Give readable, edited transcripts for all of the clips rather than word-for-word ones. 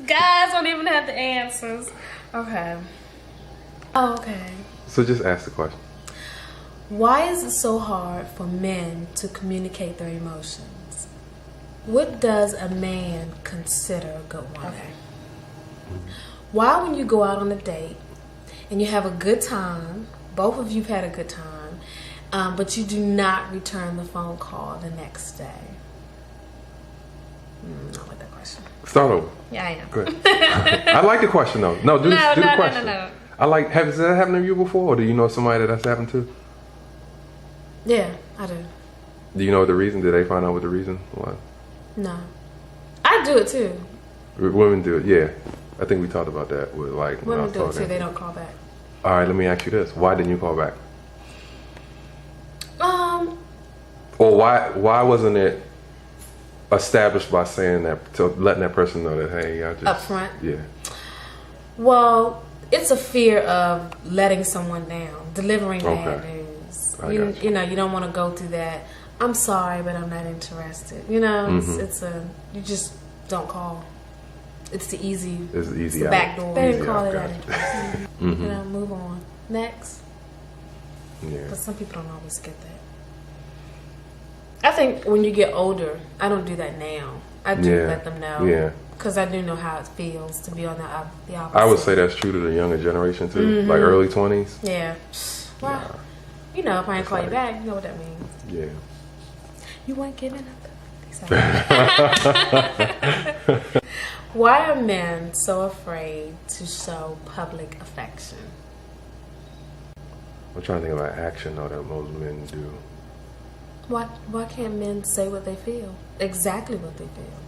Guys don't even have the answers. Okay. Oh, okay. So just ask the question. Why is it so hard for men to communicate their emotions? What does a man consider a good woman? Okay. Why, when you go out on a date and you have a good time, both of you've had a good time, but you do not return the phone call the next day? I like that question. Start over. Yeah, I am. Good. I like the question though. No, do the question. No. I like. Has that happened to you before, or do you know somebody that's happened to? Yeah, I do. Do you know the reason? Did they find out what the reason was? No, I do it too. Women do it. Yeah, I think we talked about that. With like women do it too. They don't call back. All right, let me ask you this: why didn't you call back? Or why wasn't it established by saying that, to letting that person know that, hey, I just up front? Yeah. Well, it's a fear of letting someone down, delivering bad news. You know, you don't want to go through that. I'm sorry, but I'm not interested. You know, it's you just don't call. It's the easy. It's the easy. It's the back door. They didn't call it out. You know, move on. Next. Yeah. But some people don't always get that. I think when you get older, I don't do that now. I do let them know. Yeah. Because I do know how it feels to be on the opposite. I would say that's true to the younger generation too, like early 20s. Yeah. Well, you know, if I ain't call you back, you know what that means. Yeah. You weren't giving up. Why are men so afraid to show public affection? I'm trying to think about action though that most men do. Why can't men say what they feel? Exactly what they feel.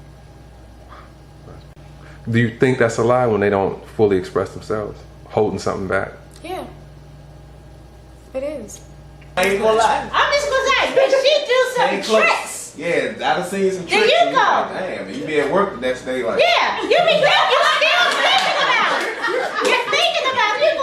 Do you think that's a lie when they don't fully express themselves? Holding something back? Yeah. It is. I ain't gonna lie. I'm just gonna say, but she do some tricks. Yeah, I done seen some tricks. There you go. Like, damn, you be at work the next day like. Yeah, you be you're still thinking about it. You're thinking about it.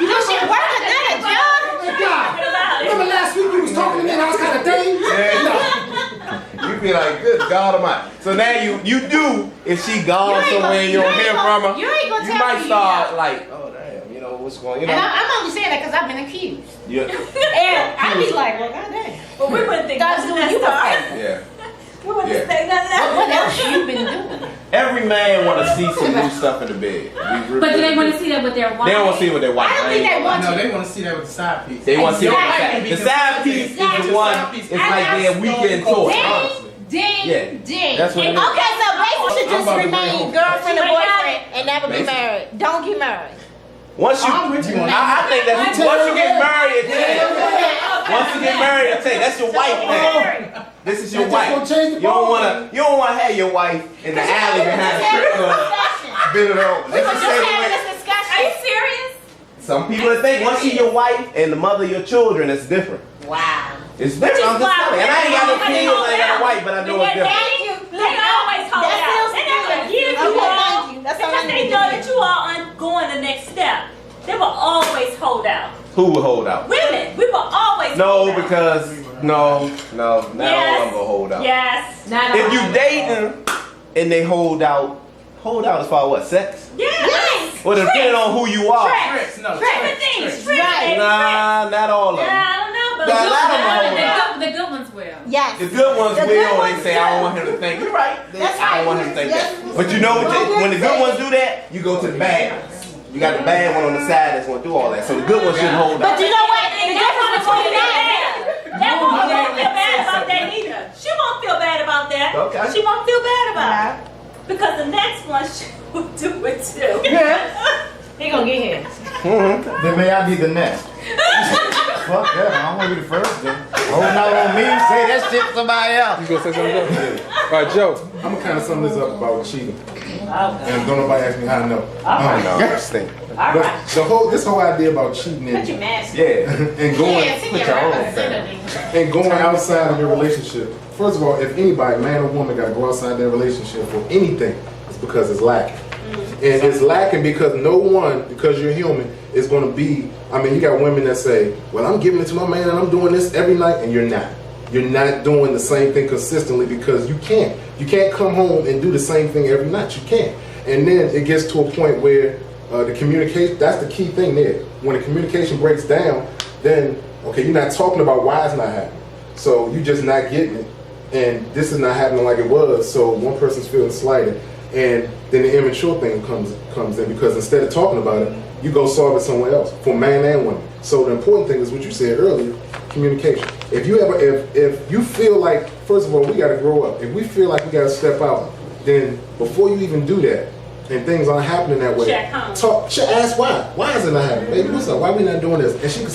You know she work another job. Remember last week you was talking to me and I was kind of dang? Yeah. You be like, good God Almighty. So now you do, if she gone somewhere and you don't hear from her, you ain't gonna you tell might me start like, oh damn, you know what's going on. And I'm only saying that because I've been accused. Yeah. And I be like, well, goddamn. Well, we wouldn't think God's doing you a favor. Yeah. We wouldn't say nothing else. What else you been doing? Every man want to see some new stuff in the bed. But do they want to see that with their wife? They don't want to see it with their wife. I don't think they want to. No, they want to see that with the side piece. They want to see it with the side. The side piece is the one, it's like their weekend toy. Ding. That's what it is. Okay, so basically should just remain girlfriend or boyfriend and never be married. Don't get married. Once you, I think that once you get married, it's it. Once you get married, it's it. That's your wife now. This is your wife. You don't wanna have your wife in the alley behind the strip club. Bend it over. We were just having this discussion. Are you serious? Some people think once you're your wife and the mother of your children, it's different. Wow. It's different. I'm just telling you. And I ain't got no kids, I ain't got a wife, but I know it's different. They always hold out. They never give you all because they know that you all aren't going the next step. They will always hold out. Who would hold out? Women, we will always hold out. Because not all of them gonna hold out. Yes. If you dating and they hold out as far as what, sex? Yes. Well, depending on who you are. Tricks. Right. Nah, not all of them. I don't know, but the good ones will. Yes. The good ones will. They say, I don't want him to think. You're right. I don't want him to think that. But you know what? When the good ones do that, you go to the bad. You got the bad one on the side that's gonna do all that. So the good one shouldn't hold out. But you know what? The difference between that woman won't feel bad about that either. She won't feel bad about that. Okay. She won't feel bad about it. Because the next one she will do it too. Yeah. He gonna get his. Then may I be the next. Fuck that, I don't want to be the first then. Hold out on me, say that shit to somebody else. You gonna say something else? Yeah. All right, Joe. I'm gonna kind of sum this up about cheating. And don't nobody ask me how I know. I know. Interesting. But this whole idea about cheating and going outside of your relationship. First of all, if anybody, man or woman, got to go outside their relationship for anything, it's because it's lacking. And it's lacking because no one, because you're human, is going to be. I mean, you got women that say, "Well, I'm giving it to my man and I'm doing this every night," and you're not. you're not doing the same thing consistently because you can't. You can't come home and do the same thing every night. You can't. And then it gets to a point where the communication, that's the key thing there. When the communication breaks down, then, okay, you're not talking about why it's not happening. So you're just not getting it. And this is not happening like it was. So one person's feeling slighted. And then the immature thing comes in because instead of talking about it, you go solve it somewhere else for man and woman. So the important thing is what you said earlier, communication. If you feel like, first of all, we got to grow up. If we feel like we got to step out, then before you even do that, and things aren't happening that way, ask why. Why is it not happening? Baby, what's up? Why we not doing this? And she can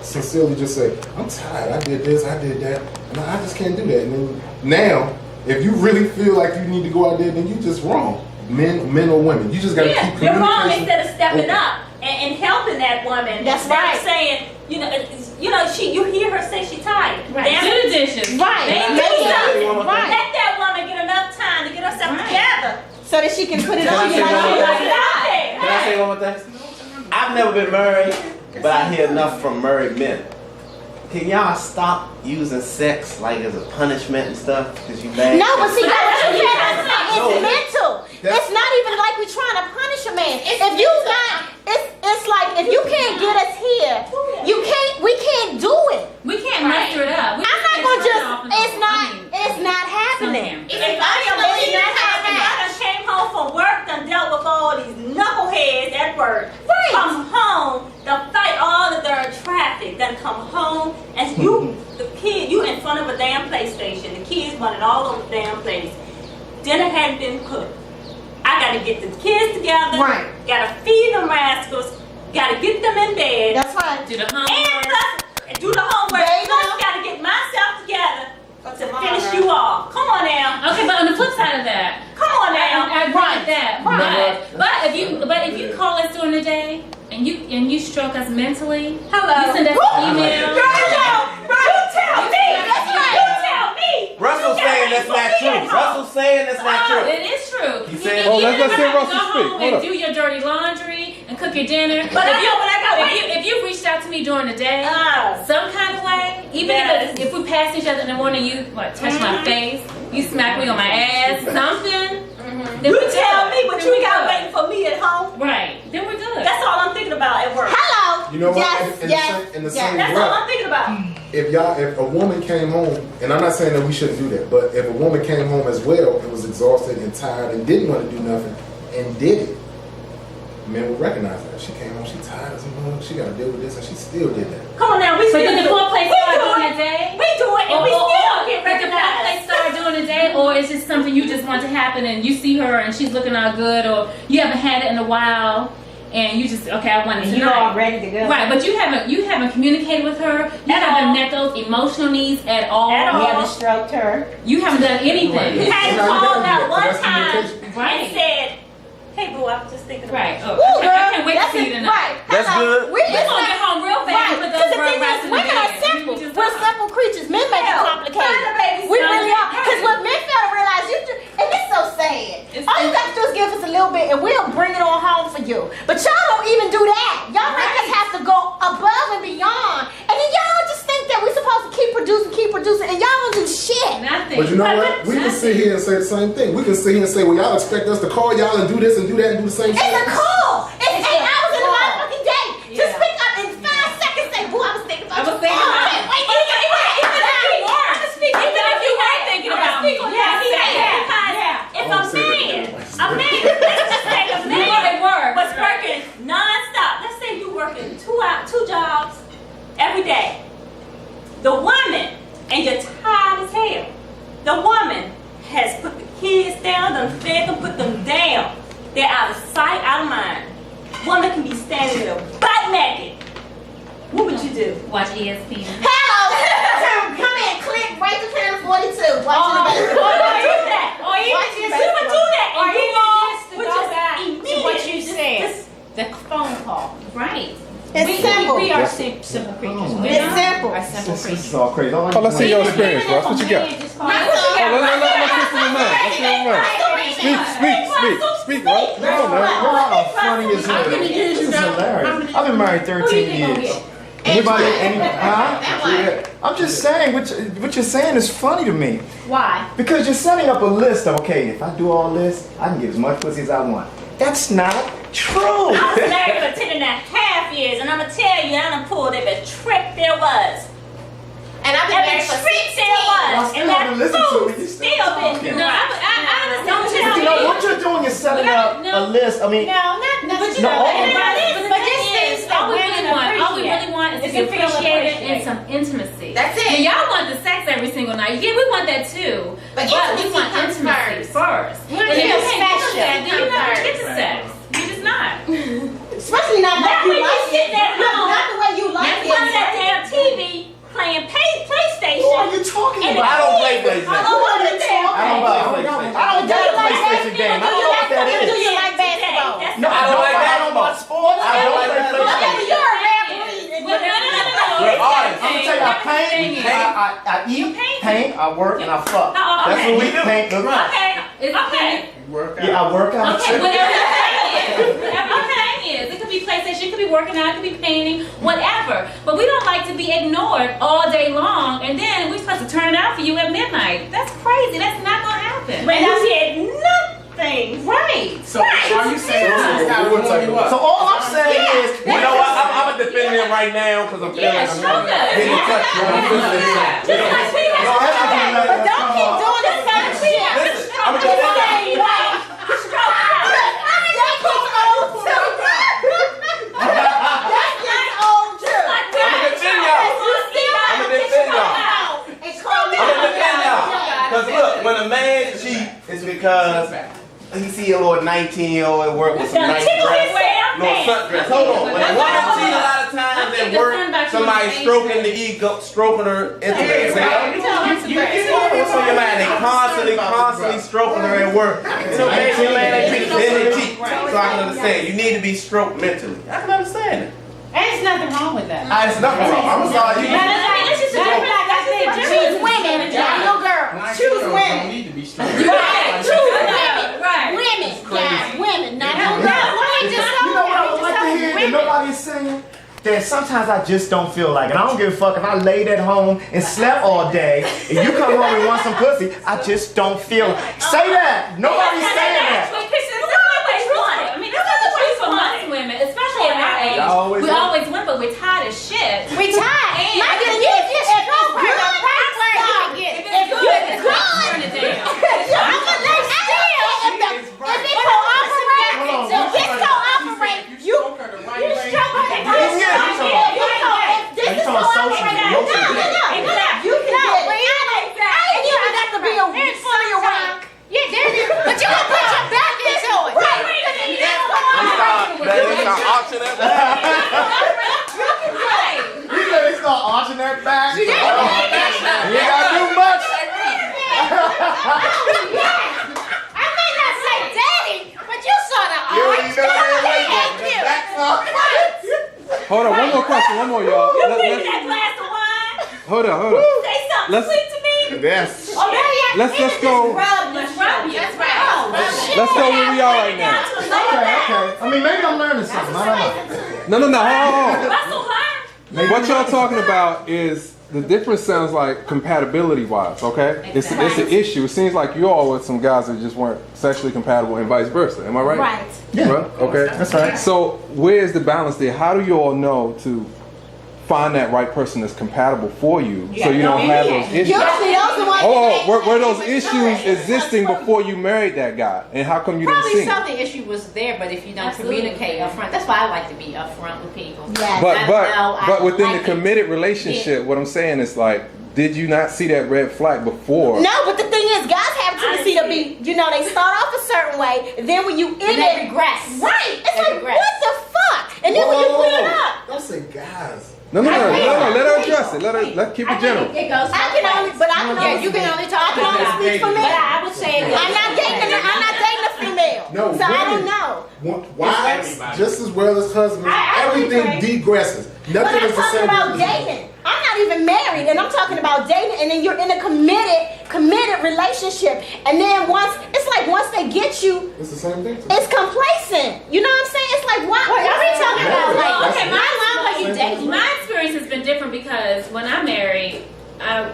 sincerely just say, I'm tired. I did this. I did that. And I just can't do that. And then now, if you really feel like you need to go out there, then you just wrong. Men or women. You just got to keep communication. You're wrong instead of stepping up and helping that woman. That's right. Saying, you hear her say she's tired. Right. Do the dishes. Right. Right. Let that woman get enough time to get herself together. So that she can put it Can on. I say one more thing? I've never been married, but I hear enough from married men. Can y'all stop using sex like as a punishment and stuff? Because you mad? No, but see, that's what you said. It's mental. It's not even like we're trying to punish a man. If you not, it's like if you can't get us here, we can't do it. We can't muster it up. I'm not gonna it's not happening. If I came home from work, done dealt with all these knuckleheads at work, come home, done fight all the darn traffic, then come home, and you in front of a damn PlayStation, the kids running all over the damn place. Dinner hadn't been cooked. I gotta get the kids together, gotta feed them rascals, gotta get them in bed. That's right. Do the homework. And do the homework. Plus, gotta get myself together to finish you off. Come on now. Okay, but on the flip side of that, come on now. I agree with that. But if you call us during the day and you stroke us mentally, you send us an email. You tell me. That's right. You tell me. Russell's saying that's not true. Russell's saying that's not true. It is true. He said, let's hear Russell speak. Go home and do your dirty laundry and cook your dinner. But if you reached out to me during the day, some kind of way, even if we pass each other in the morning, you touch my face, you smack me on my ass, something. You tell me what you got waiting for me at home. Right. Then we're good. That's all I'm thinking about at work. Hello. You know what? In the same That's all I'm thinking about. If a woman came home, and I'm not saying that we shouldn't do that, but if a woman came home as well and was exhausted and tired and didn't want to do nothing and did it, men would recognize that. She came home, she tired as a mother, she got to deal with this, and she still did that. Come on now, we still do it. But then the foreplay start during the day? We do it, and we still get recognized. Did the foreplay start during the day, or is it something you just want to happen and you see her and she's looking all good, or you haven't had it in a while? And you just I want it tonight. You're all ready to go. Right, but you haven't communicated with her. You haven't met those emotional needs at all. You haven't stroked her. You haven't done anything. You hadn't called out one time and said, "Hey, boo, I was just thinking." Right. Oh, I can't wait to see you tonight. Right. That's good. We're gonna get home real fast. Right. Because the thing is, women are simple. We're simple creatures. Men make it complicated. We really are. Because what men fail to realize, and it's so sad. All you got to do is give us a little bit, and we'll bring it on home for you. But y'all don't even do that. Y'all make us have to go above and beyond, and then y'all just think that we're supposed to keep producing, and y'all don't do shit. Nothing. But you know what? We can sit here and say the same thing. We can sit here and say, well, y'all expect us to call y'all and do this and do that and do the same thing. It's a call. It's 8 hours in a motherfucking day. Just pick up in 5 seconds. Say, boo, I was thinking about you. Even if you weren't thinking about me. If a man, let's just say a man was working non-stop. Let's say you working 2 jobs every day. The woman, and you're tired as hell. The woman has put the kids down, done fed them, put them down. They're out of sight, out of mind. Woman can be standing there butt naked. What would you do? Watch ESPN. Hello. Come in, click right to channel 42. Watch Or do that. Or You would do that. Or And you even all just to would go just back to what you immediately said. The phone call. Right. It's simple. We are simple creatures. It's simple. Are simple This creatures. is all crazy. Oh, let's see your experience, Ross. What you got? Let's Let's listen to mine. Let's hear mine. Speak, Ross. Come on, man. You're all funny as hell. This is hilarious. I've been married 13 years. I'm just saying, what you're saying is funny to me. Why? Because you're setting up a list of, okay, if I do all this, I can get as much pussy as I want. That's not true. I was married for 10.5 years, and I'm going to tell you, I done pulled every trick there was. And I've been married for 16 years. And that food still been No, I understand what you're You know, what you're doing is setting up a list. I mean, No, But you know, but this thing all we really want is to be appreciated and some intimacy. That's it. And y'all want the sex every single night. Yeah, we want that too. But we intimacy want comes intimacy first. You And if you feel can't get special. that, then you're not Comes gonna get the sex. You're just not. especially not like you like it. Not the way you like in front of that it. damn TV playing PlayStation. what are you talking And about? I don't play PlayStation. I don't got a PlayStation game. I don't know what that Do is. you like basketball? No, I don't like that. I don't watch sports. I don't play Well, PlayStation. you're a referee. We're artists. I'm gonna tell you, I paint, I eat, paint, I work, and I fuck. That's what we do. Paint, look. Okay. Okay. Yeah, I work out. Okay, whatever your thing is. It could be PlayStation, it could be working out, it could be painting, whatever. But we don't like to be ignored all day long, and then we're supposed to turn it out for you at midnight. That's crazy. That's not gonna happen. When I said nothing. Right. So are you saying this is how we want you up? So all I'm saying is, You know what? I'm gonna defend him right now because I'm feeling Yeah, stroke us. getting in touch. But don't keep doing the same shit. Listen, I'm gonna defend him. Because look, when a man cheats, it's because he see a little 19-year-old at work with some nice dress, little sundress. Hold on. When a woman cheats, a lot of times at work, somebody stroking the ego, stroking her intimate. What's on your mind? They constantly stroking her at work. You know, your man ain't cheating, then they cheat. So I can understand. You need to be stroked mentally. I can understand it. There's nothing wrong with that. It's nothing wrong. I'm sorry. Choose women, not your girl. Choose women. Need to be strong. Right. Choose women. Right. Women, guys, women, not your girl. you know what I would like to hear that nobody's saying? That sometimes I just don't feel like it. I don't give a fuck if I laid at home and slept all day and you come home and want some pussy. I just don't feel it. Say that. Nobody's saying that. I mean, that's not the truth for most women, especially at our age. We always win, but we're tired as shit. We tired. And Not getting you if it's good. If it's good, turn it down. I'm gonna let still if it cooperates, if this cooperates, you stroke her. This is cooperating. No. You can do it. And you don't have to be a funny around. Yeah, there it is. But you can put your back into it. Right. Let's start auction that back. You said they start arching that back. You ain't gotta do much. I may not say daddy, but you sort of Hold on, one more question, one more, y'all. Hold on. Say something sweet to me. Yes. Let's go. Let's rub you. That's right. Let's go where we are right now. Okay. I mean, maybe I'm learning something. I don't know. No, hold on. Russell Hart. What y'all talking about is the difference sounds like compatibility-wise, okay? It's an issue. It seems like you all with some guys that just weren't sexually compatible and vice versa. Am I right? Right. Yeah. Right? Okay. That's right. So where's the balance there? How do you all know to find that right person that's compatible for you so you don't have those issues? Were those issues existing before you married that guy? And how come you didn't see Probably something issue was there, but if you don't communicate upfront, that's why I like to be upfront with people. Yes. But within the committed relationship, what I'm saying is like, did you not see that red flag before? No, but the thing is, guys have a tendency to be, they start off a certain way, and then when you end they it, regress. Right. It's They like, regress. what the fuck? And then when you put it up, Don't say guys. No. Let her address it. Let's keep it general. It goes. I can only talk about about speak for me. But I would say I'm not dating a female. No, so I don't know. Wives, just as well as husbands, I everything degresses. But Nothing I'm is the talking same. about dating. I'm not even married, and I'm talking about dating, and then you're in a committed committed relationship, and then once they get you, it's the same thing. It's complacent. You know what I'm saying? It's like, why are we talking about? Well, okay, how long are you dating? My experience has been different because when I married, I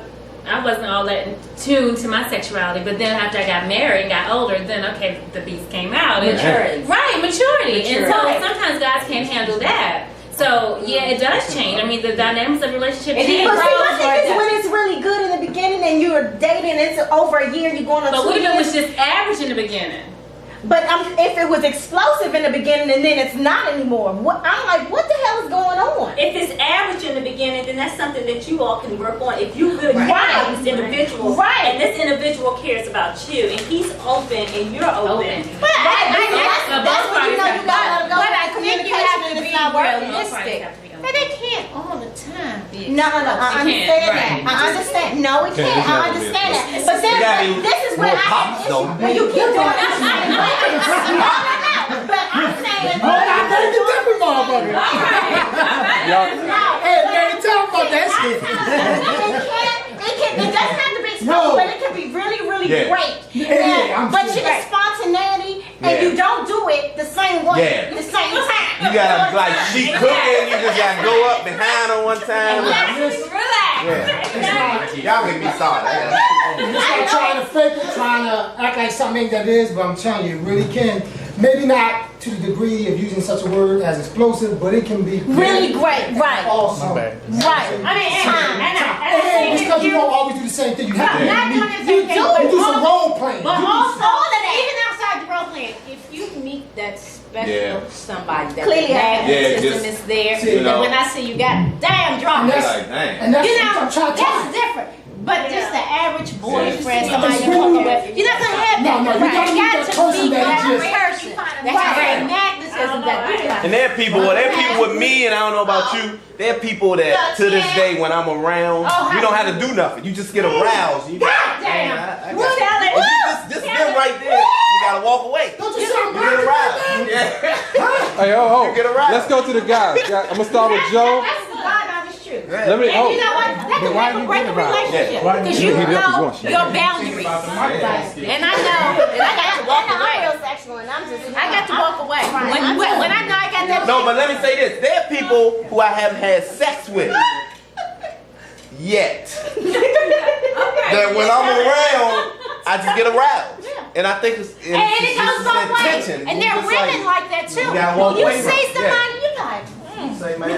wasn't all that in tune to my sexuality, but then after I got married and got older, then okay, the beast came out. Maturity. Maturity. And so sometimes guys can't handle that. So yeah, it does change. I mean, the dynamics of the relationship change. But see, my thing is when it's really good in the beginning and you're dating, it's over a year, you're going on 2 years. But what if it was just average in the beginning? But if it was explosive in the beginning and then it's not anymore, I'm like, what the hell is going on? If it's average in the beginning, then that's something that you all can work on. If you really care this individual, and this individual cares about you, and he's open and you're open. But that's when you know you gotta go back communication and it's not realistic. But they can't all the time be. No, I understand that. I understand. No, we can't. I understand that. But then this is where when you keep doing that. But I'm saying, I gotta get different motherfucker. Hey, man, tell about that shit. It doesn't have to be expensive, but it can be really, really great. But you get spontaneity, and you don't do it the same way, the same time. You gotta, like, she cooking, you just gotta go up behind her one time. Relax. Y'all make me sorry. It's like trying to fake it, trying to act like something that is, but I'm telling you, it really can. Maybe not to the degree of using such a word as explosive, but it can be really great, right? Awesome, right. I mean, and because you don't always do the same thing, you have to. You do some role playing. But also, even outside the role playing, if you meet that special somebody that the magnet system is there, that when I see you got damn drunk, and that's that's different. But just the average boyfriend, somebody you talk with, you're not gonna have that. No, you got to be that person. That's very magnetism that. And there are people with me, and I don't know about you. There are people that to this day, when I'm around, you don't have to do nothing. You just get aroused. You Goddamn! This them right there. You gotta walk away. Don't you sound get aroused. Hey, You get aroused. Let's go to the guys. I'm gonna start with Joe. Let me. And you know what? That can make or break a relationship because you know your boundaries. And I know that I got to walk away. I got to walk away. When I know I got that. No, but let me say this: there are people who I haven't had sex with yet. That when I'm around, I just get aroused. And I think it's and it goes both ways. And there are women like that too. You see somebody, you like. Say, man,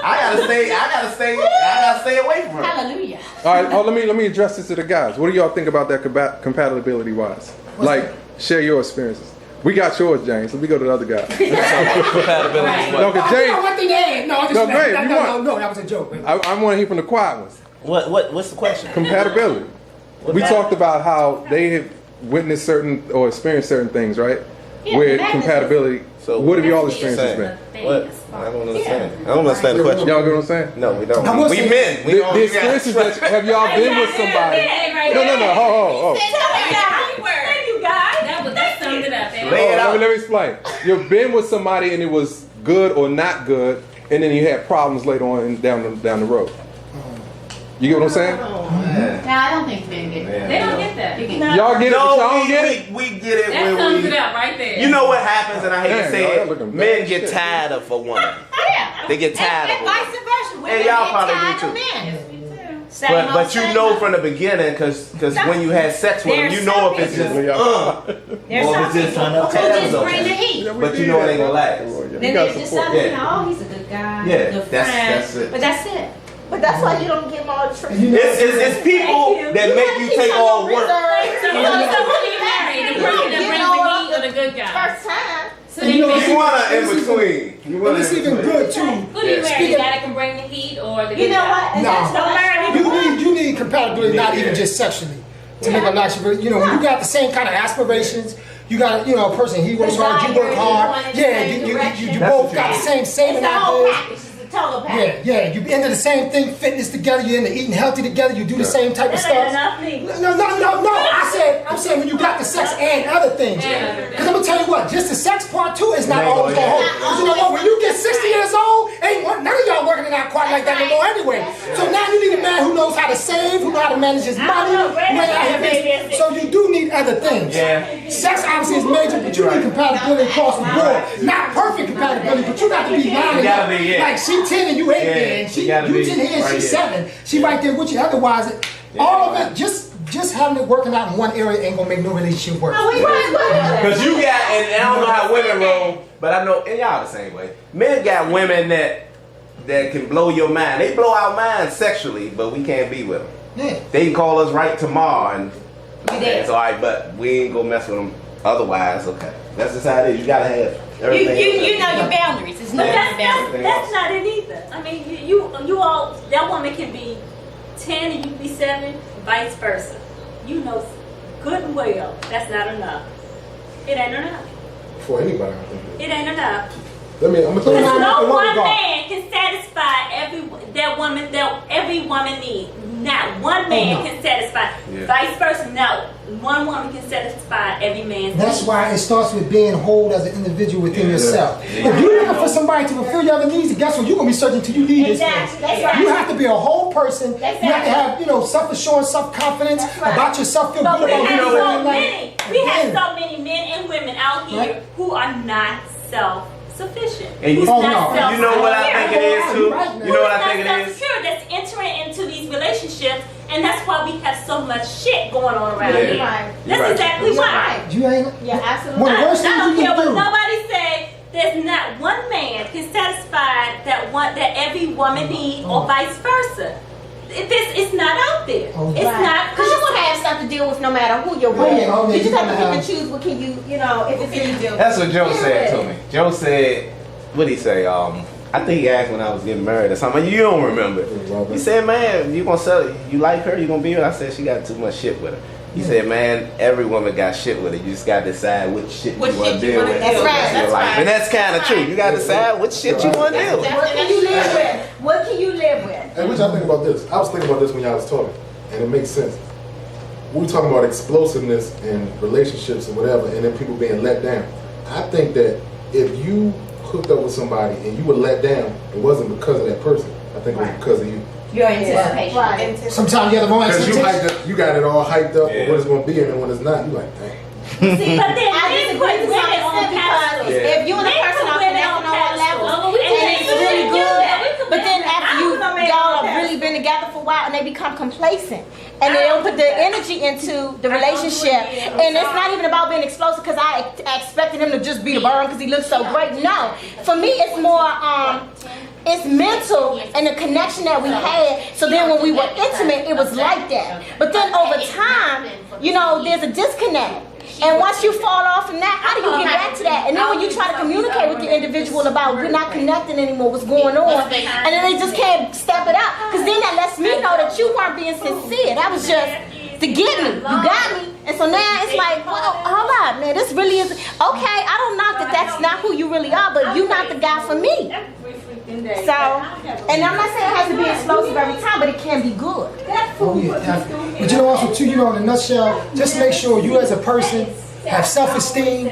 I gotta stay away from her. Hallelujah. All right, let me address this to the guys. What do y'all think about that compatibility wise? Share your experiences. We got yours, James. Let me go to the other guy. Compatibility. No, because James. One thing to add. No, that was a joke. I want to hear from the quiet ones. What's the question? Compatibility. We talked about how they have witnessed certain or experienced certain things, right? With compatibility. So what have y'all experiences been? What? I don't understand. I don't understand the question. Y'all get what I'm saying? No, we don't. We men. The experiences that have y'all been with somebody? No. Ho. That summed it up. Let me explain. You've been with somebody and it was good or not good, and then you had problems later on down the road. You get what I'm saying? No, I don't think men get that. They don't get that. Y'all get it, but y'all don't get it? We get it that sums it up right there. You know what happens, and I hate to say it, men get tired of a woman. They get tired of a woman. Vice versa. And y'all probably do too. But you know from the beginning, because when you had sex with them, you know if it's just or if it's just trying to bring the heat. But you know it ain't gonna last. Then there's just something, oh, he's a good guy, good friend. That's it. But that's it. But that's why you don't get more treatment. It's people that make you take all work. So who do you marry? The person that brings the heat or the good guy? First time. So you want to in between. It's even good too. Who do you marry? The guy that can bring the heat or the good guy? No. You need compatibility, not even just sexually, to make a life. You know, when you got the same kind of aspirations. You got, a person, he works hard, you work hard. Yeah, you both got the same saving ideas. Yeah, you into the same thing, fitness together, you're into eating healthy together, you do the same type of stuff. No. I'm saying when you got the sex and other things. Because I'm gonna tell you what, just the sex part too is not always gonna hold. Because you know what, when you get 60 years old, none of y'all working it out quite like that no more anyway. So now you need a man man who knows how to save, who knows how to manage his money. So you do need other things. Yeah. Sex obviously is major, but you need compatibility across the board. Not perfect compatibility, but you got to be lining up. Like she 10 and you 8 there, and you 10 here and she 7. She right there with you. Otherwise, all of it just having it working out in one area ain't gonna make no relationship work. Because you got, and I don't know how women roll, but I know, and y'all the same way. Men got women that can blow your mind. They blow our minds sexually, but we can't be with them. Yeah. They can call us right tomorrow, and it's all right, but we ain't gonna mess with them. Otherwise, okay. That's just how it is. You gotta have everything. You know your boundaries. It's not your boundaries. That's not it either. I mean, you all, that woman can be 10 and you be 7, vice versa. You know good and well that's not enough. It ain't enough. For anybody, I think. It ain't enough. I'm gonna tell you no one man can satisfy every woman needs. Not one man can satisfy. Yeah. Vice versa, no. One woman can satisfy every man's needs. That's why it starts with being whole as an individual within yourself. If you're looking for somebody to fulfill your other needs, guess what? You're gonna be searching until you need this person. You have to be a whole person. You have to have, self-assurance, self-confidence about yourself. Feel good about we have so many men and women out here who are not self-sufficient. And you know what I think it is too? You know what I think it is? Sure, that's entering into these relationships, and that's why we have so much shit going on around here. That's exactly why. Absolutely. I don't care what nobody say. There's not one man can satisfy that every woman needs, or vice versa. It's not out there. It's not, because you're gonna have stuff to deal with no matter who you're with. You just have to pick and choose what can you, if it's you do. That's what Joe said to me. Joe said, what did he say? I think he asked when I was getting married or something. You don't remember. He said, man, you gonna sell it? You like her? You gonna be with her? I said, she got too much shit with her. He said, man, every woman got shit with her. You just got to decide which shit you want to deal with. That's right. And that's kind of true. You got to decide which shit you want to deal with. What can you live with? What can you live with? And what y'all think about this? I was thinking about this when y'all was talking, and it makes sense. We were talking about explosiveness and relationships and whatever, and then people being let down. I think that if you hooked up with somebody and you were let down, it wasn't because of that person. I think it was because of you. Your anticipation. Right. Sometimes you have the wrong expectations. You got it all hyped up for what it's going to be, and then when it's not, you're like, dang. See, but then I disagree with women on pedestals. If you and a person are connecting on one level, and it's really good, but then after y'all have really been together for a while, and they become complacent, and they don't put the energy into the relationship, and it's not even about being explosive because I expected him to just be the burn because he looks so great. No, for me it's more it's mental and the connection that we had. So then when we were intimate, it was like that. But then over time, there's a disconnect. And once you fall off from that, how do you get back to that? And then when you try to communicate with the individual about we're not connecting anymore, what's going on, and then they just can't step it out. Because then that lets me know that you weren't being sincere. That was just to get me. You got me. And so now it's like, well, hold on, man, this really is, okay, I don't knock that that's not who you really are, but you're not the guy for me. So, and I'm not saying it has to be explosive every time, but it can be good. Oh yeah, but also too, in a nutshell, just make sure you as a person have self-esteem,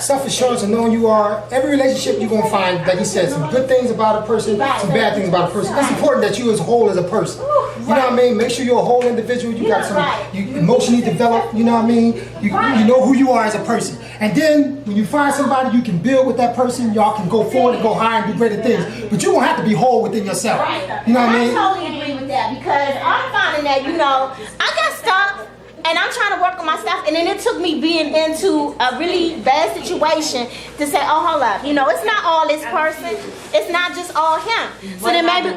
self-assurance, and knowing you are. Every relationship you're gonna find, like you said, some good things about a person, some bad things about a person. It's important that you as whole as a person. You know what I mean? Make sure you're a whole individual. You got some, you emotionally developed. You know what I mean? You know who you are as a person. And then when you find somebody you can build with that person, y'all can go forward and go higher and do greater things. But you don't have to be whole within yourself. You know what I mean? I totally agree with that because I'm finding that I got stuff. And I'm trying to work on my stuff, and then it took me being into a really bad situation to say, oh, hold up, it's not all this person, it's not just all him. So then maybe,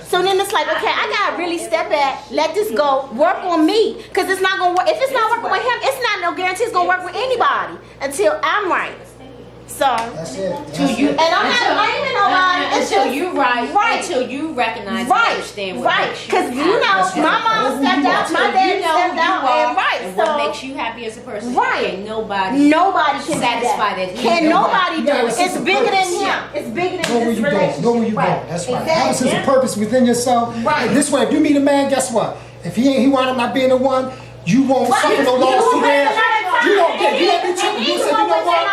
so then it's like, okay, I gotta really step back, let this go, work on me, because it's not gonna work. If it's not working with him, it's not no guarantee it's gonna work with anybody until I'm right. So, that's it. And I'm not blaming nobody. Until you until you recognize and understand what makes you because my mom stepped out, my dad stepped out, and what makes you happy as a person. And nobody can satisfy that. Can nobody do it? It's bigger than him. It's bigger than this relationship. Know where you going. That's right. Have a sense of purpose within yourself. This way, if you meet a man, guess what? If he wound up not being the one, you won't suffer no loss to there. You won't be tripping. You say, you know what?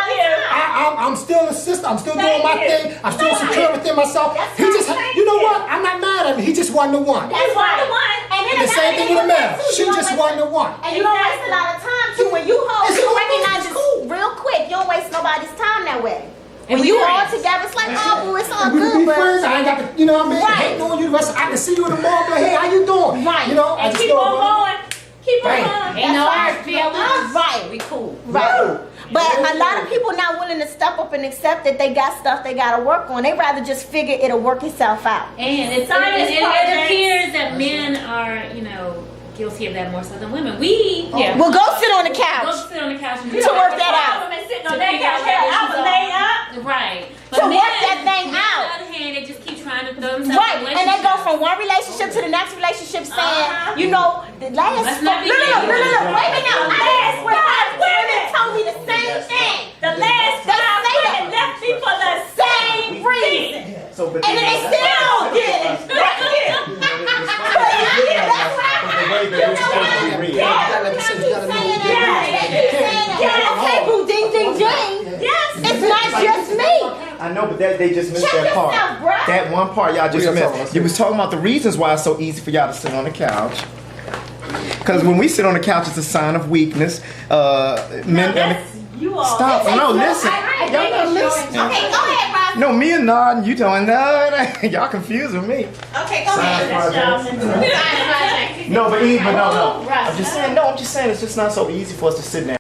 I'm still a sister. I'm still doing my thing. I'm still secure within myself. He just, you know what? I'm not mad at him. He just wasn't the one. That's right. The one. And then the same thing with a man. She just wasn't the one. And you don't waste a lot of time too. When you hold, you recognize it real quick. You don't waste nobody's time that way. When you all together, it's like, oh, boo, it's all good, be but friends. I ain't got to, you know what I mean? I ain't knowing you the rest. I can see you in the mall, but hey, how you doing? Right. You know, And keep on going. Keep on going. Ain't no hard feelings. Right. We cool. Right. But a lot of people not willing to step up and accept that they got stuff they got to work on. They rather just figure it'll work itself out. And it appears that men are, guilty of that more so than women. Well, go sit on the couch. Go sit on the couch and to work that out. I was sitting on that couch. I was laid up. Right. To work that thing out. On the other hand, they just keep trying to throw themselves right. in And they go from one relationship to the next relationship saying, the last. No. Wait a minute. Last women told me the same thing. The last five women left me for the same reason. And then they still did it. Okay, boo, ding, ding, ding. Yes, it's not just me. I know, but they just missed that part. That one part y'all just missed. You was talking about the reasons why it's so easy for y'all to sit on the couch. Because when we sit on the couch, it's a sign of weakness. You all. Stop. No, listen. Y'all don't listen. Okay, go ahead, Ross. No, me and Nod, you doing that. Y'all confusing me. Okay, go ahead. No, but no. I'm just saying it's just not so easy for us to sit down